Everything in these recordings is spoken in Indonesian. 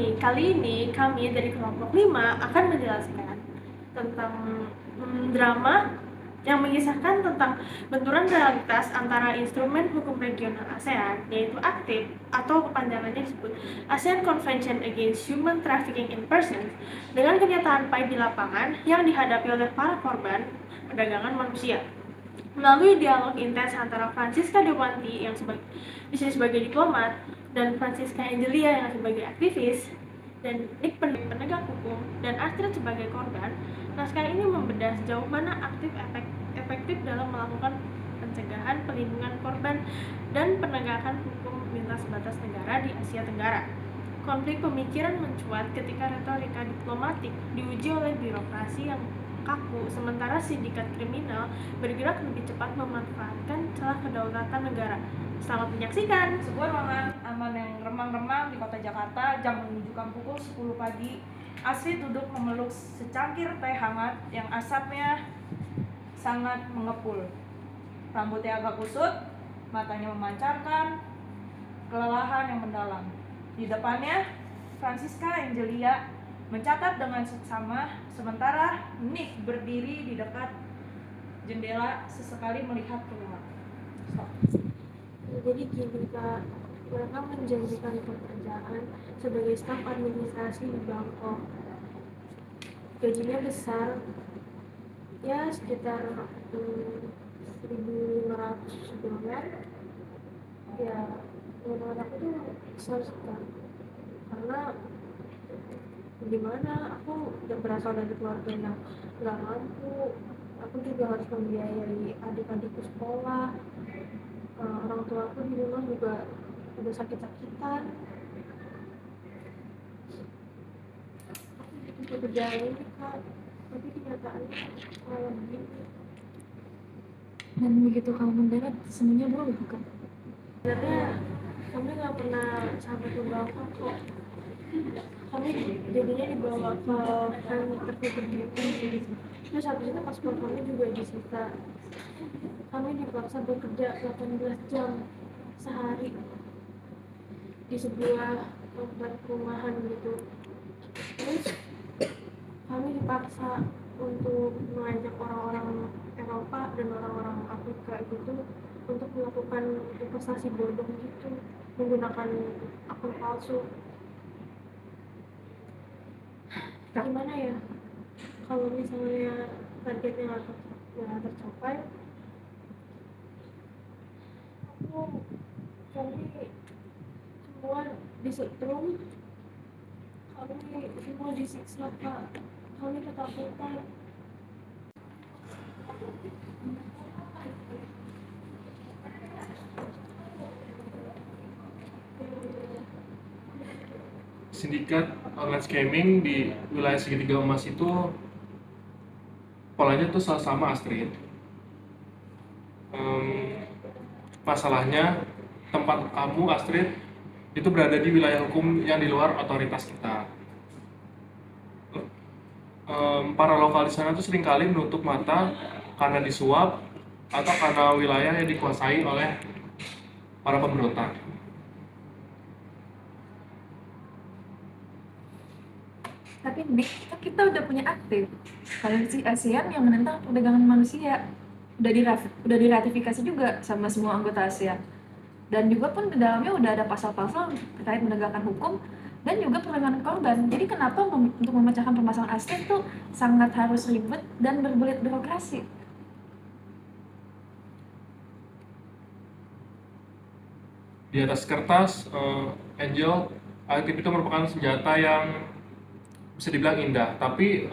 nih, kali ini kami dari kelompok 5 akan menjelaskan tentang drama yang mengisahkan tentang benturan realitas antara instrumen hukum regional ASEAN, yaitu AKTIP atau kepanjangannya disebut ASEAN Convention Against Human Trafficking in Persons, dengan kenyataan pahit di lapangan yang dihadapi oleh para korban perdagangan manusia. Melalui dialog intens antara Francisca Dewanti yang di sini sebagai diplomat dan Francisca Angelia yang sebagai aktivis, dan Nick penegak hukum, dan Astrid sebagai korban, naskah ini membedah sejauh mana aktif efektif dalam melakukan pencegahan, perlindungan korban, dan penegakan hukum lintas batas negara di Asia Tenggara. Konflik pemikiran mencuat ketika retorika diplomatik diuji oleh birokrasi yang kaku, sementara sindikat kriminal bergerak lebih cepat memanfaatkan celah kedaulatan negara. Selamat menyaksikan. Sebuah ruangan aman yang remang-remang di kota Jakarta, jam menunjukkan pukul 10 pagi. Astrid duduk memeluk secangkir teh hangat yang asapnya sangat mengepul. Rambutnya agak kusut, matanya memancarkan kelelahan yang mendalam. Di depannya, Francisca Angelia mencatat dengan seksama, sementara Nick berdiri di dekat jendela sesekali melihat keluar. Jadi gini Kak, mereka menjanjikan pekerjaan sebagai staf administrasi di Bangkok. Gajinya besar, ya sekitar 1.500 dolar. Ya, menurut aku tuh besar sekali. Karena gimana, aku udah berasal dari keluarga yang nggak mampu. Aku juga harus membiayai adik-adikku sekolah. Orang tua aku di rumah juga udah sakit-sakitan. Aku butuh pekerjaan ini Kak, tapi kenyataannya malah begini. Dan begitu kamu mendarat, semuanya berubah bukan? Sebenarnya kami nggak pernah sampai ke Bangkok kok. Kami jadinya dibawa ke camp tertutup gitu. Terus habis itu paspor kami juga disita. Kami dipaksa bekerja 18 jam sehari di sebuah tempat perumahan gitu. Terus kami dipaksa untuk mengajak orang-orang Eropa dan orang-orang Afrika gitu untuk melakukan investasi bodong gitu menggunakan akun palsu. Gimana ya kalau misalnya targetnya nggak tercapai, kami semua disetrum, kami semua disiksa Kak, kami ketakutan. Sindikat online scamming di wilayah segitiga emas itu polanya tuh sama Astrid. Masalahnya tempat kamu Astrid itu berada di wilayah hukum yang di luar otoritas kita. Para lokal di sana tuh seringkali menutup mata karena disuap atau karena wilayah yang dikuasai oleh para pemberontak. Tapi kita udah punya aktif Konvensi ASEAN yang menentang perdagangan manusia. Udah diratifikasi juga sama semua anggota ASEAN. Dan juga pun di dalamnya udah ada pasal-pasal terkait menegakkan hukum dan juga perlindungan korban. Jadi kenapa untuk memecahkan permasalahan ASEAN itu sangat harus ribet dan berbelit birokrasi? Di atas kertas, Angel, aktif itu merupakan senjata yang bisa dibilang indah, tapi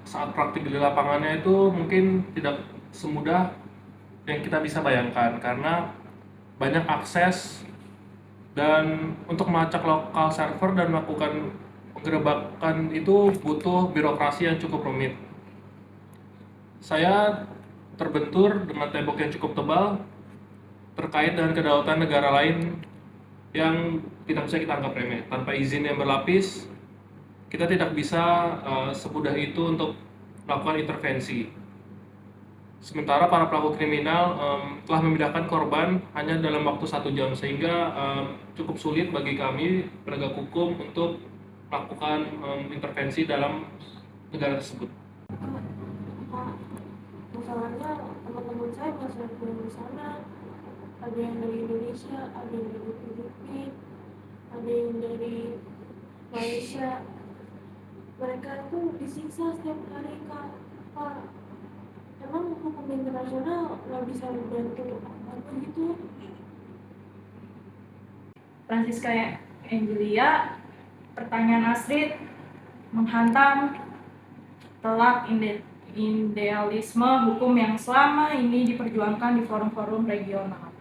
saat praktik di lapangannya itu mungkin tidak semudah yang kita bisa bayangkan karena banyak akses dan untuk melacak lokal server dan melakukan penggerebekan itu butuh birokrasi yang cukup rumit. Saya terbentur dengan tembok yang cukup tebal terkait dengan kedaulatan negara lain yang tidak bisa kita anggap remeh. Tanpa izin yang berlapis, kita tidak bisa semudah itu untuk melakukan intervensi. Sementara para pelaku kriminal telah memindahkan korban hanya dalam waktu 1 jam, sehingga cukup sulit bagi kami penegak hukum untuk melakukan intervensi dalam negara tersebut. Masalahnya teman-teman saya masih belum di sana, ada yang dari Indonesia, ada yang dari Filipina, ada yang dari Malaysia. Mereka itu disiksa setiap hari, Kak. Pak, emang hukum internasional nggak bisa membantu apa gitu? Francisca Angelia, pertanyaan Astrid menghantam telak idealisme hukum yang selama ini diperjuangkan di forum-forum regional.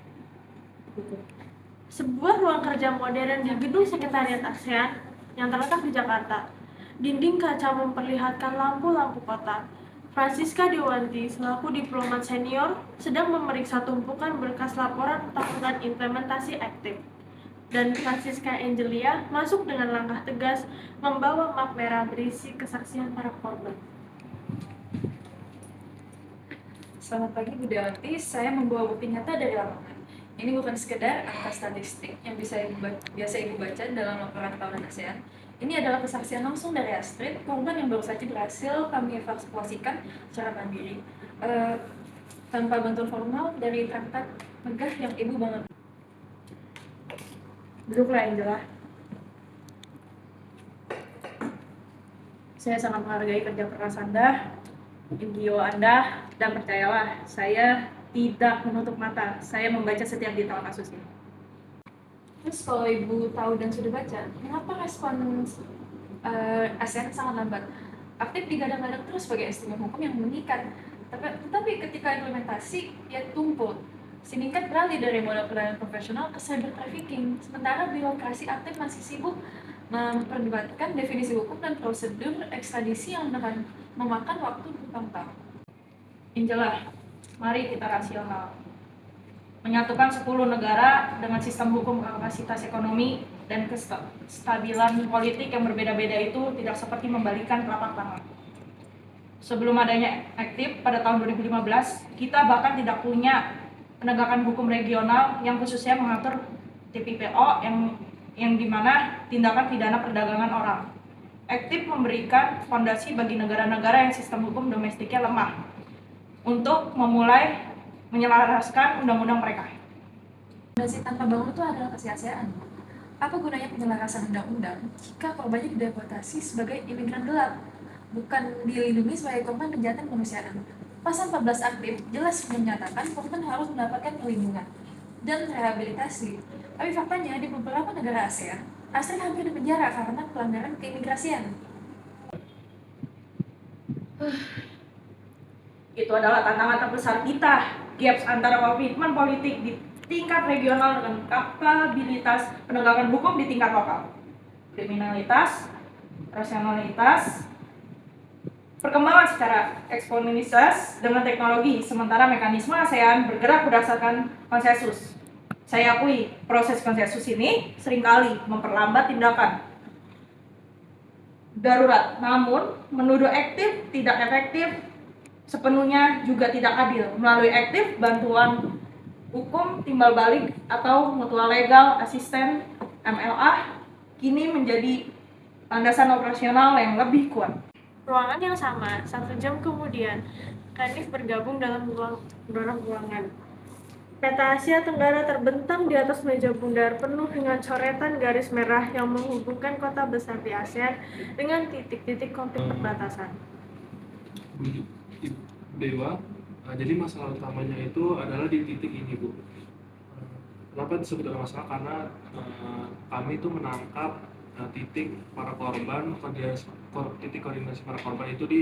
Sebuah ruang kerja modern di gedung sekretariat ASEAN yang terletak di Jakarta. Dinding kaca memperlihatkan lampu-lampu kota. Francisca Dewanti selaku diplomat senior sedang memeriksa tumpukan berkas laporan tahunan implementasi aktif. Dan Francisca Angelia masuk dengan langkah tegas membawa map merah berisi kesaksian para korban. Selamat pagi Bu Dewanti, saya membawa bukti nyata dari lapangan. Ini bukan sekedar angka statistik yang biasa Ibu baca dalam laporan tahunan ASEAN. Ini adalah kesaksian langsung dari Astrid, korban yang baru saja berhasil kami evakuasikan secara mandiri. Tanpa bantuan formal dari traktat megah yang Ibu bangun. Duduklah Angela. Saya sangat menghargai kerja keras Anda, NGO Anda, dan percayalah, saya tidak menutup mata. Saya membaca setiap detail kasus ini. Terus kalau Ibu tahu dan sudah baca, mengapa respon ASEAN sangat lambat? Aktif digadang-gadang terus sebagai instrumen hukum yang mengikat, tetapi ketika implementasi, ia tumpul. Sindikat beralih dari model pelayanan profesional ke cyber trafficking, sementara birokrasi aktif masih sibuk memperdebatkan definisi hukum dan prosedur ekstradisi yang akan memakan waktu bertahun-tahun. Angela, mari kita rasional. Menyatukan 10 negara dengan sistem hukum, kapasitas ekonomi, dan kestabilan politik yang berbeda-beda itu tidak seperti membalikan telapak tangan. Sebelum adanya aktif pada tahun 2015, kita bahkan tidak punya penegakan hukum regional yang khususnya mengatur TPPO yang dimana tindakan pidana perdagangan orang. Aktif memberikan fondasi bagi negara-negara yang sistem hukum domestiknya lemah untuk memulai menyelaraskan undang-undang mereka. Fondasi tanpa bangun itu adalah kesia-siaan. Apa gunanya penyelarasan undang-undang jika korbannya dideportasi sebagai imigran gelap, bukan dilindungi sebagai korban kejahatan kemanusiaan? Pasal 14 aktif jelas menyatakan korban harus mendapatkan perlindungan dan rehabilitasi. Tapi faktanya di beberapa negara ASEAN, Astrid hampir dipenjara karena pelanggaran keimigrasian. Itu adalah tantangan terbesar kita. Gaps antara komitmen politik di tingkat regional dengan kapabilitas penegakan hukum di tingkat lokal. Kriminalitas, rasionalitas, perkembangan secara eksponensial dengan teknologi, sementara mekanisme ASEAN bergerak berdasarkan konsensus. Saya akui, proses konsensus ini seringkali memperlambat tindakan darurat, namun menuduh aktif tidak efektif sepenuhnya juga tidak adil. Melalui aktif, bantuan hukum timbal balik atau mutual legal assistance MLA kini menjadi landasan operasional yang lebih kuat. Ruangan yang sama, 1 jam kemudian, Kanif bergabung dalam ruangan. Peta Asia Tenggara terbentang di atas meja bundar penuh dengan coretan garis merah yang menghubungkan kota besar di ASEAN dengan titik-titik konflik perbatasan. Dewa, jadi masalah utamanya itu adalah di titik ini, Bu. Kenapa disebut ada masalah? Karena kami itu menangkap titik para korban, titik koordinasi para korban itu di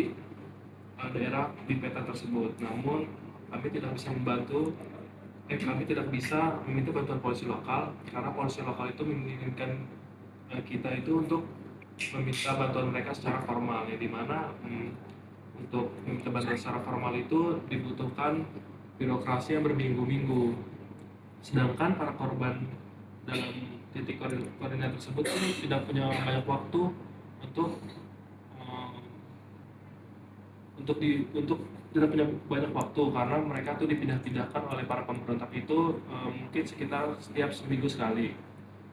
daerah di peta tersebut. Namun kami tidak bisa meminta bantuan polisi lokal karena polisi lokal itu menginginkan kita itu untuk meminta bantuan mereka secara formal, ya, di mana untuk meminta bantuan secara formal itu dibutuhkan birokrasi yang berminggu-minggu. Sedangkan para korban dalam titik koordinat tersebut tidak punya banyak waktu untuk tidak punya banyak waktu karena mereka tuh dipindah-pindahkan oleh para pemberontak itu mungkin sekitar setiap seminggu sekali.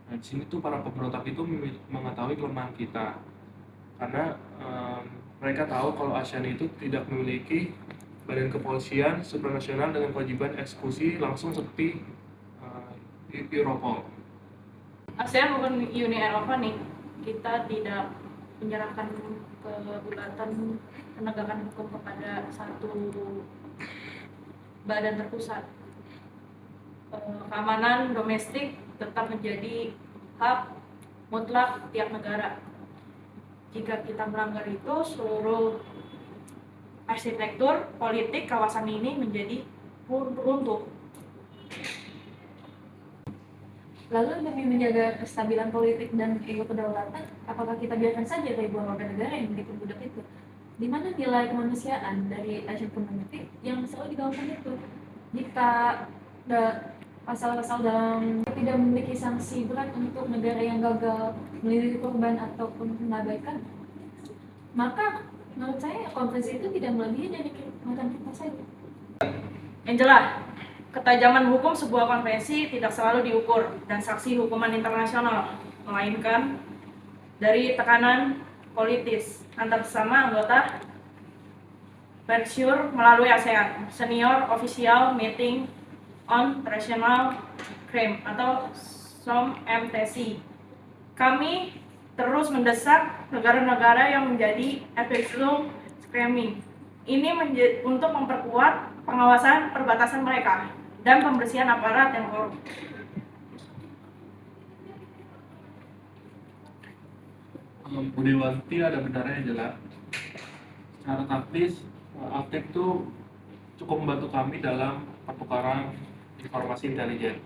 Nah, Nah, di sini tuh para pemberontak itu mengetahui kelemahan kita, karena mereka tahu kalau ASEAN itu tidak memiliki badan kepolisian supranasional dengan kewajiban eksekusi langsung seperti Europol. ASEAN bukan Uni Eropa nih, kita tidak menyerahkan kebulatan penegakan hukum kepada satu badan terpusat. Keamanan domestik tetap menjadi hak mutlak tiap negara. Jika kita melanggar itu, seluruh arsitektur politik kawasan ini menjadi runtuh. Lalu demi menjaga kestabilan politik dan ego kedaulatan, apakah kita biarkan saja ribuan warga negara yang begitu budak itu? Di mana nilai kemanusiaan dari Asian Community yang selalu digaungkan itu? Jika pasal-pasal dalam tidak memiliki sanksi berat untuk negara yang gagal melindungi korban ataupun mengabaikan, maka menurut saya konvensi itu tidak melebihi dari kehormatan kita saja. Angela, ketajaman hukum sebuah konvensi tidak selalu diukur dan saksi hukuman internasional, melainkan dari tekanan politis antar sesama anggota Mercosur melalui ASEAN Senior Official Meeting on Traditional Crime atau SOMMTC. Kami terus mendesak negara-negara yang menjadi epicentrum screening ini untuk memperkuat pengawasan perbatasan mereka dan pembersihan aparat yang korup. Bu Dewanti ada benarnya jelas. Secara taktis, Aktif itu cukup membantu kami dalam pertukaran informasi intelijen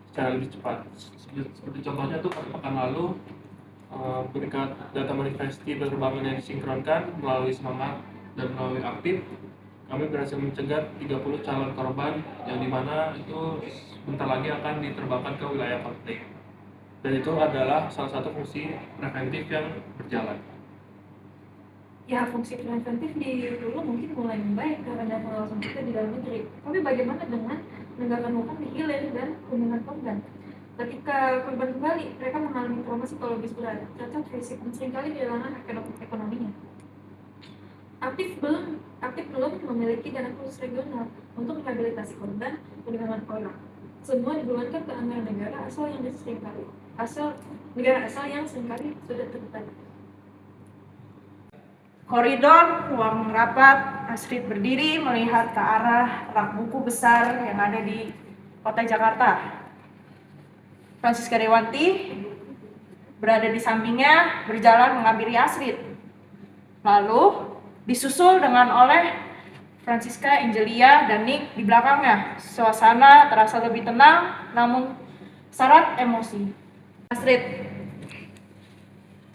secara lebih cepat. Seperti contohnya tuh pekan lalu berkat data manifesti penerbangan yang disinkronkan melalui Semangat dan melalui Aktif, kami berhasil mencegat 30 calon korban yang dimana itu sebentar lagi akan diterbangkan ke wilayah konflik. Dan itu adalah salah satu fungsi preventif yang berjalan. Ya, fungsi preventif di dulu mungkin mulai membaik karena pengawasan kita di dalam negeri. Tapi bagaimana dengan penegakan hukum di hilir dan perlindungan korban? Ketika korban kembali, mereka mengalami trauma psikologis berat, cacat fisik, dan seringkali kehilangan ekonominya. Aktif belum memiliki dana khusus regional untuk rehabilitasi korban perdagangan orang. Semua dibulankan ke anggaran negara negara asal yang seringkali sudah terbatas. Koridor ruang rapat, Astrid berdiri melihat ke arah rak buku besar yang ada di kota Jakarta. Francisca Dewanti berada di sampingnya, berjalan menghampiri Astrid. Lalu disusul oleh Francisca, Angelia, dan Nick di belakangnya. Suasana terasa lebih tenang, namun syarat emosi. Astrid,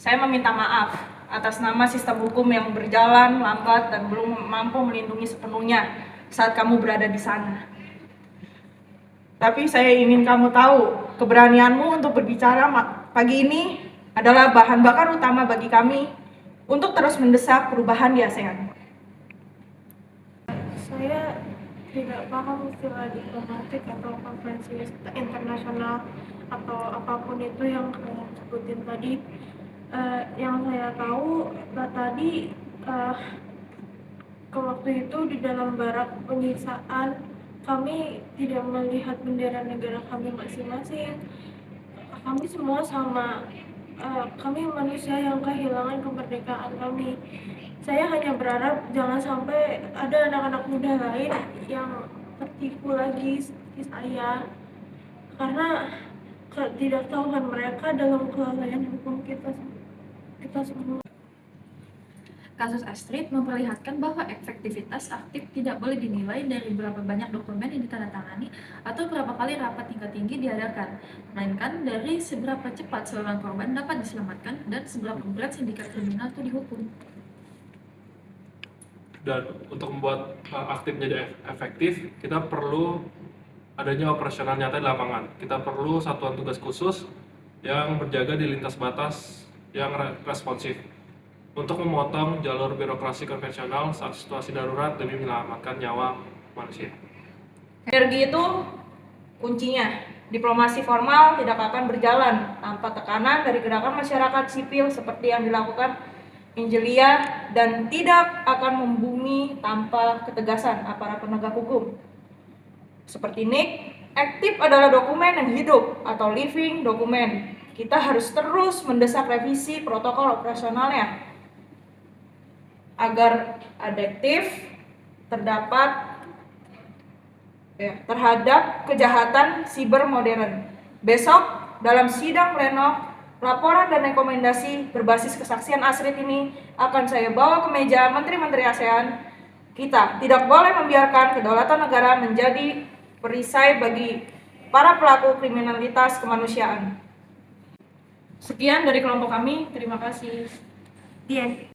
saya meminta maaf atas nama sistem hukum yang berjalan lambat dan belum mampu melindungi sepenuhnya saat kamu berada di sana. Tapi saya ingin kamu tahu, keberanianmu untuk berbicara pagi ini adalah bahan bakar utama bagi kami untuk terus mendesak perubahan di ASEAN. Saya tidak paham istilah diplomatik atau konferensi internasional atau apapun itu yang kalian sebutin tadi. Yang saya tahu tadi ke waktu itu di dalam barak penyiksaan kami tidak melihat bendera negara kami masing-masing. Kami semua sama. Kami manusia yang kehilangan kemerdekaan kami. Saya hanya berharap jangan sampai ada anak-anak muda lain yang tertipu lagi seperti saya, karena ketidaktahuan mereka dalam kelalaian hukum kita semua. Kasus Astrid memperlihatkan bahwa efektivitas aktif tidak boleh dinilai dari berapa banyak dokumen yang ditandatangani atau berapa kali rapat tingkat tinggi diadakan, melainkan dari seberapa cepat seorang korban dapat diselamatkan dan seberapa berat sindikat kriminal itu dihukum. Dan untuk membuat Aktif menjadi efektif, kita perlu adanya operasional nyata di lapangan. Kita perlu satuan tugas khusus yang berjaga di lintas batas yang responsif untuk memotong jalur birokrasi konvensional saat situasi darurat demi menyelamatkan nyawa manusia. Energi itu kuncinya. Diplomasi formal tidak akan berjalan tanpa tekanan dari gerakan masyarakat sipil seperti yang dilakukan Angelia, dan tidak akan membumi tanpa ketegasan aparat penegak hukum. Seperti NIK, aktif adalah dokumen yang hidup atau living dokumen. Kita harus terus mendesak revisi protokol operasionalnya agar adaptif terhadap kejahatan siber modern. Besok dalam sidang pleno, laporan dan rekomendasi berbasis kesaksian Asrid ini akan saya bawa ke meja Menteri-Menteri ASEAN. Kita tidak boleh membiarkan kedaulatan negara menjadi perisai bagi para pelaku kriminalitas kemanusiaan. Sekian dari kelompok kami, terima kasih. Dian.